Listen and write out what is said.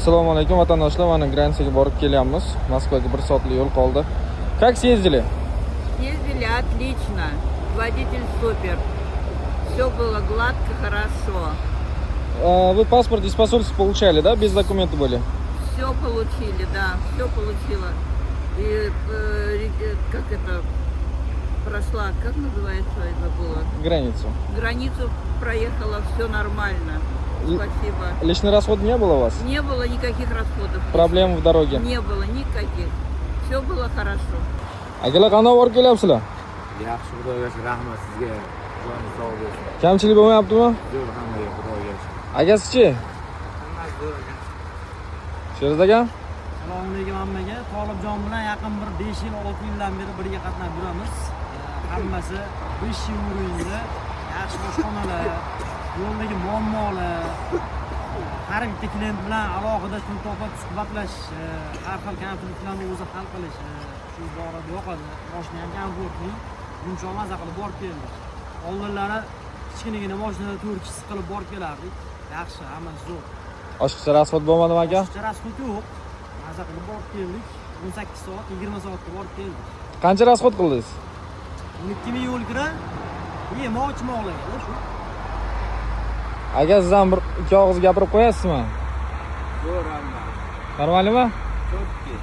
Assalomu alaykum vatandoshlar, mana Gransiyaga borib kelyapmiz. Moskvaga 1 soatlik yo'l qoldi. Как съездили? Ездили отлично. Водитель супер. Все было гладко, хорошо. Вы паспорт из посольства получали, да? Без документов были? Все получили, да, все получила. И как это прошла, как называется, я забыла. Границу. Границу проехала, все нормально. Спасибо. Личный расход не было у вас? Не было никаких расходов. Проблем в дороге? Не было никаких. Все было хорошо. Akalar, qanday borib kelyapsizlar? Yaxshi, Xudoga shukr, rahmat sizga. Joningiz sog' bo'lsin. Kamchilik bo'lmayaptimi? Zo'r hammaga Xudoga shukr. Akasi-chi? Hammasi zo'r ekan. Sherzod aka? Assalomu alaykum hammaga. Tolibjon bilan yaqin bir 5 yil, 6 yildan beri birga qatnab yuramiz. Hammasi 5 yil mo'yinda yaxshi boshqonalar, yo'ldagi muammolar, har bitta klient bilan alohida kun topib suhbatlash, har xil kamchiliklarni o'zi hal qilish, shu borada yoqadi. Mashina ham komfortli, yumshoq maza qilib borib keldik. Oldinlari kichkinagina mashinada 4 kishi siqilib borib kelardik. Yaxshi, hammasi zo'r. Oshqocha rasxod bo'lmadimi aka? Oshqocha rasxod yo'q. Maza qilib borib keldik. 18 soat, 20 soatda borib keldik. Qancha rasxod qildingiz? 12 ming yo'l kira, yemoq-ichmoqlarga shu. Aka, sizdan bir ikki og'iz gapirib qo'yasizmi? Zo'r hamma. Normalmi? Chotki.